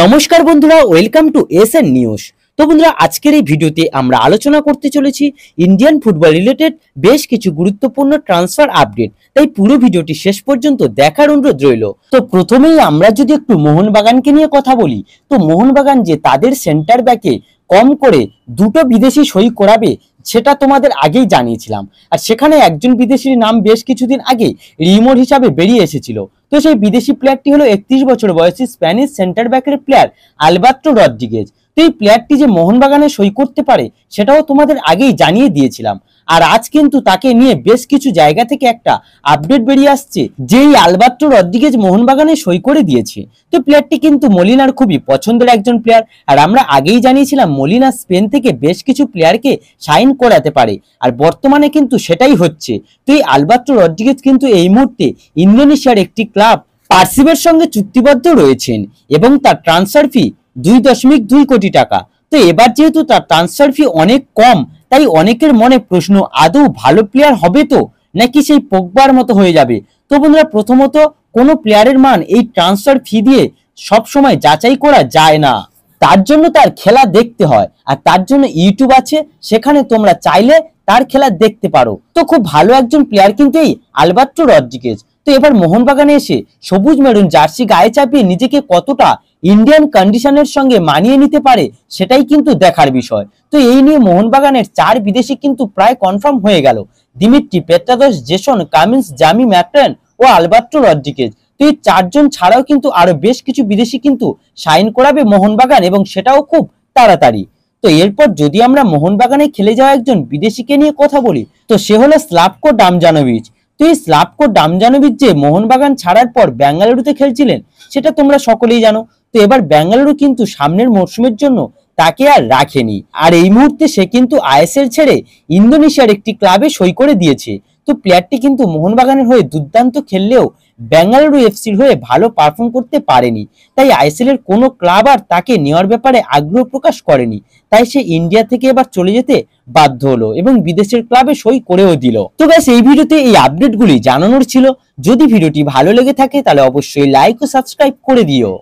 নমস্কার বন্ধুরা, welcome to SN news. তো বন্ধুরা, আজকের এই ভিডিওতে আমরা আলোচনা করতে চলেছি ইন্ডিয়ান ফুটবল রিলেটেড বেশ কিছু গুরুত্বপূর্ণ ট্রান্সফার আপডেট। তাই পুরো ভিডিওটি শেষ পর্যন্ত দেখার অনুরোধ রইল। তো প্রথমেই আমরা যদি একটু মোহনবাগানকে নিয়ে কথা বলি, তো মোহনবাগান যে তাদের সেন্টার ব্যাকে কম করে দুটো বিদেশি সই করাবে সেটা তোমাদের আগেই জানিয়েছিলাম। আর সেখানে একজন বিদেশির নাম বেশ কিছুদিন আগে রিমোর হিসাবে বেরিয়ে এসেছিল। তো সেই বিদেশি প্লেয়ারটি হলো 31 বছর বয়সী স্প্যানিশ সেন্টার ব্যাকের প্লেয়ার আলবার্টো রদ্রিগেজ। তো এই প্লেয়ারটি যে মোহনবাগানে সই করতে পারে সেটাও তোমাদের আগেই জানিয়ে দিয়েছিলাম। আর আজ কিন্তু তাকে নিয়ে বেশ কিছু জায়গা থেকে একটা আপডেট বেরিয়ে আসছে যে এই আলবার্টো রদ্রিগেজ মোহনবাগানে সই করে দিয়েছে। তো প্লেয়ারটি কিন্তু মলিনার খুবই পছন্দের একজন প্লেয়ার। আর আমরা আগেই জানিয়েছিলাম মলিনা স্পেন থেকে বেশ কিছু প্লেয়ারকে সাইন করাতে পারে, আর বর্তমানে কিন্তু সেটাই হচ্ছে। তো এই আলবার্টো রদ্রিগেজ কিন্তু এই মুহূর্তে ইন্দোনেশিয়ার একটি ক্লাব পার্সিবের সঙ্গে চুক্তিবদ্ধ রয়েছেন এবং তার ট্রান্সফার ফি 2.2 কোটি টাকা। তো এবার যেহেতু তার ট্রান্সফার ফি অনেক কম, তাই অনেকের মনে প্রশ্ন, আদৌ ভালো প্লেয়ার হবে তো, নাকি সেই পোগবার মতো হয়ে যাবে। তো বন্ধুরা, প্রথমত কোনো প্লেয়ারের মান এই ট্রান্সফার ফি দিয়ে সব সময় যাচাই করা যায় না। তার জন্য তার খেলা দেখতে হয়, আর তার জন্য ইউটিউব আছে, সেখানে তোমরা চাইলে তার খেলা দেখতে পারো। তো খুব ভালো একজন প্লেয়ার কিন্তু এই আলবার্টো রদ্রিগেজ। তো এবার মোহনবাগানে এসে সবুজ মেরুন জার্সি গায়ে চাপিয়ে নিজেকে কতটা ইন্ডিয়ান কন্ডিশনের সঙ্গে মানিয়ে নিতে পারে সেটাই কিন্তু দেখার বিষয়। তো এই নিয়ে মোহনবাগানের 4 বিদেশি কিন্তু প্রায় কনফার্ম হয়ে গেল: দিমিত্রি পেট্রাদোস, জেসন কামিন্স, জামি ম্যাকট্রেন ও আলবার্টো রদ্রিগেজ। তো এই 4 জন ছাড়াও কিন্তু আরো বেশ কিছু বিদেশি কিন্তু সাইন করাবে মোহনবাগান, এবং সেটাও খুব তাড়াতাড়ি। তো এরপর যদি আমরা মোহনবাগানে খেলে যাওয়া একজন বিদেশিকে নিয়ে কথা বলি, তো সে হলো স্লাভকো ডামজানোভিচ। তো এই স্লাভকো ডামজানোভিচ যে মোহনবাগান ছাড়ার পর বেঙ্গালুরুতে খেলছিলেন সেটা তোমরা সকলেই জানো। তো এবার বেঙ্গালুরু কিন্তু সামনের মরশুমের জন্য তাকে আর রাখেনি, আর এই মুহূর্তে সে কিন্তু আইএসএল ছেড়ে ইন্দোনেশিয়ার একটি ক্লাবে সই করে দিয়েছে। তো প্লেয়ারটি কিন্তু মোহনবাগানের হয়ে দুর্দান্ত খেললেও বেঙ্গালুরু এফসির হয়ে ভালো পারফর্ম করতে পারেনি, তাই আইএসএল এর কোনো ক্লাব আর তাকে নেওয়ার ব্যাপারে আগ্রহ প্রকাশ করেনি। তাই সে ইন্ডিয়া থেকে এবার চলে যেতে বাধ্য হলো এবং বিদেশের ক্লাবে সই করেও দিল। তো গাইস, এই ভিডিওতে এই আপডেটগুলি জানানোর ছিল। যদি ভিডিওটি ভালো লেগে থাকে তাহলে অবশ্যই লাইক ও সাবস্ক্রাইব করে দিও।